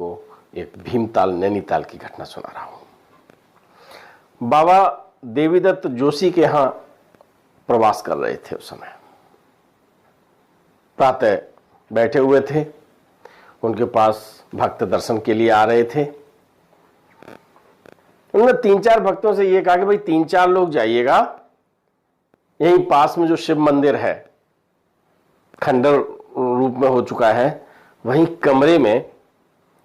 आपको एक भीमताल नैनीताल की घटना सुना रहा हूं। बाबा देवीदत्त जोशी के यहां प्रवास कर रहे थे। उस समय प्रातः बैठे हुए थे, उनके पास भक्त दर्शन के लिए आ रहे थे। उन्होंने 3-4 भक्तों से यह कहा कि भाई 3-4 लोग जाइएगा, यहीं पास में जो शिव मंदिर है, खंडर रूप में हो चुका है, वहीं कमरे में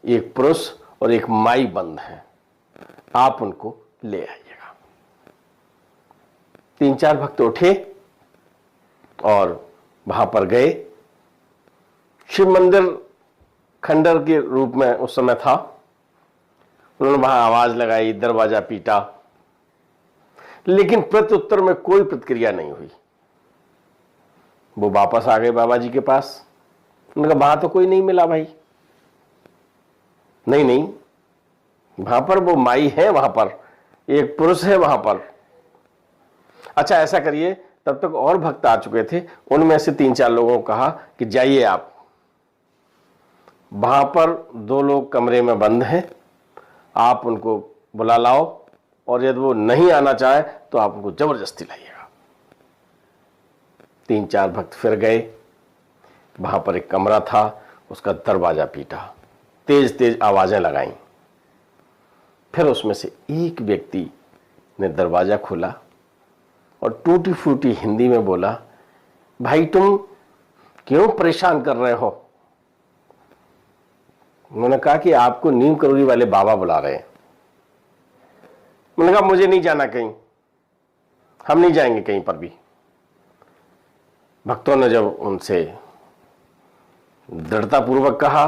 एक पुरुष और एक माई बंद है, आप उनको ले आइएगा। 3-4 भक्त उठे और वहां पर गए। शिव मंदिर खंडर के रूप में उस समय था। उन्होंने वहां आवाज लगाई, दरवाजा पीटा, लेकिन प्रत्युत्तर में कोई प्रतिक्रिया नहीं हुई। वो वापस आ गए बाबा जी के पास। उन्होंने कहा वहां तो कोई नहीं मिला भाई। नहीं, वहां पर वो माई है, वहां पर एक पुरुष है वहां पर। अच्छा ऐसा करिए, तब तक और भक्त आ चुके थे, उनमें से 3-4 लोगों को कहा कि जाइए आप, वहां पर 2 लोग कमरे में बंद हैं, आप उनको बुला लाओ, और यदि वो नहीं आना चाहे तो आप उनको जबरदस्ती लाइएगा। 3-4 भक्त फिर गए। वहां पर एक कमरा था, उसका दरवाजा पीटा, तेज तेज आवाजें लगाई। फिर उसमें से एक व्यक्ति ने दरवाजा खोला और टूटी फूटी हिंदी में बोला, भाई तुम क्यों परेशान कर रहे हो? उन्होंने कहा कि आपको नीम करोड़ी वाले बाबा बुला रहे हैं। उन्होंने कहा मुझे नहीं जाना कहीं, हम नहीं जाएंगे कहीं पर भी। भक्तों ने जब उनसे दृढ़तापूर्वक कहा,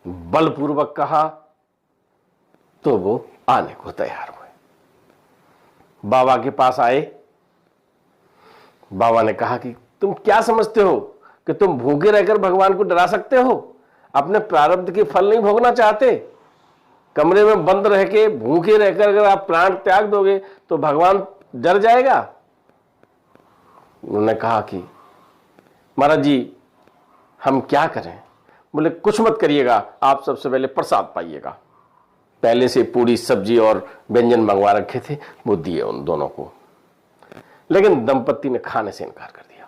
बलपूर्वक कहा, तो वो आने को तैयार हुए। बाबा के पास आए। बाबा ने कहा कि तुम क्या समझते हो कि तुम भूखे रहकर भगवान को डरा सकते हो? अपने प्रारब्ध के फल नहीं भोगना चाहते? कमरे में बंद रह के भूखे रहकर अगर आप प्राण त्याग दोगे तो भगवान डर जाएगा? उन्होंने कहा कि महाराज जी हम क्या करें? बोले कुछ मत करिएगा, आप सबसे पहले प्रसाद पाइएगा। पहले से पूरी सब्जी और व्यंजन मंगवा रखे थे, वो दिए उन दोनों को। लेकिन दंपत्ति ने खाने से इनकार कर दिया।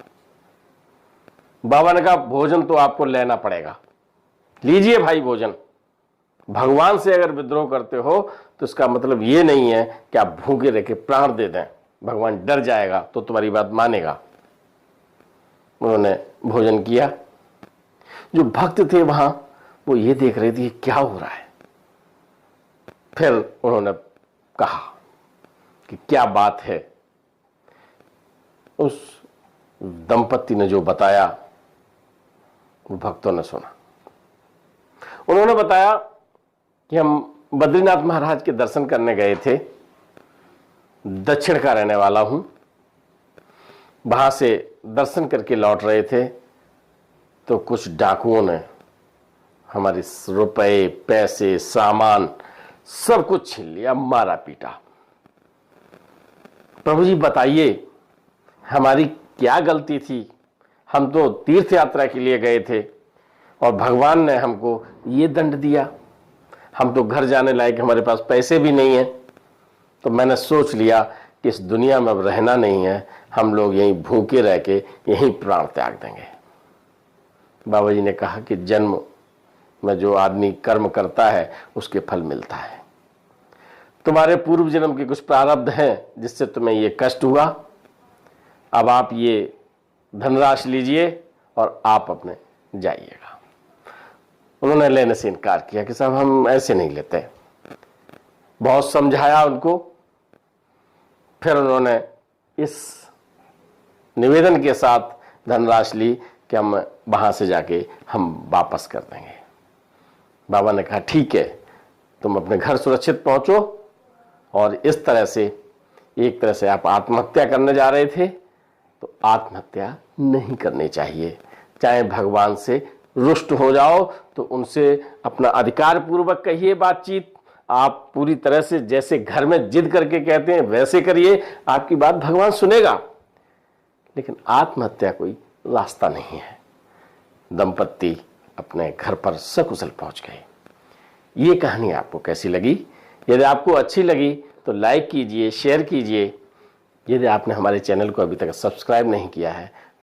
बाबा ने कहा भोजन तो आपको लेना पड़ेगा, लीजिए भाई भोजन। भगवान से अगर विद्रोह करते हो तो इसका मतलब ये नहीं है कि आप भूखे रह के प्राण दे दें, भगवान डर जाएगा तो तुम्हारी बात मानेगा। उन्होंने भोजन किया। जो भक्त थे वहां वो ये देख रहे थे क्या हो रहा है। फिर उन्होंने कहा कि क्या बात है। उस दंपत्ति ने जो बताया वो भक्तों ने सुना। उन्होंने बताया कि हम बद्रीनाथ महाराज के दर्शन करने गए थे, दक्षिण का रहने वाला हूं। वहां से दर्शन करके लौट रहे थे तो कुछ डाकुओं ने हमारे रुपए, पैसे, सामान सब कुछ छीन लिया, मारा पीटा। प्रभु जी बताइए हमारी क्या गलती थी? हम तो तीर्थ यात्रा के लिए गए थे और भगवान ने हमको ये दंड दिया। हम तो घर जाने लायक, हमारे पास पैसे भी नहीं है। तो मैंने सोच लिया कि इस दुनिया में अब रहना नहीं है, हम लोग यहीं भूखे रह के यहीं प्राण त्याग देंगे। बाबा जी ने कहा कि जन्म में जो आदमी कर्म करता है उसके फल मिलता है। तुम्हारे पूर्व जन्म के कुछ प्रारब्ध हैं जिससे तुम्हें ये कष्ट हुआ। अब आप ये धनराशि लीजिए और आप अपने जाइएगा। उन्होंने लेने से इनकार किया कि साहब हम ऐसे नहीं लेते। बहुत समझाया उनको। फिर उन्होंने इस निवेदन के साथ धनराशि ली कि हम वहां से जाके हम वापस कर देंगे। बाबा ने कहा ठीक है, तुम अपने घर सुरक्षित पहुंचो। और इस तरह से एक तरह से आप आत्महत्या करने जा रहे थे तो आत्महत्या नहीं करनी चाहिए। चाहे भगवान से रुष्ट हो जाओ तो उनसे अपना अधिकार पूर्वक कहिए बातचीत। आप पूरी तरह से जैसे घर में जिद करके कहते हैं वैसे करिए, आपकी बात भगवान सुनेगा। लेकिन आत्महत्या कोई रास्ता नहीं है। दंपत्ति अपने घर पर सकुशल पहुंच गए। ये कहानी आपको कैसी लगी? यदि आपको अच्छी लगी तो लाइक कीजिए, शेयर कीजिए। यदि आपने हमारे चैनल को अभी तक सब्सक्राइब नहीं किया है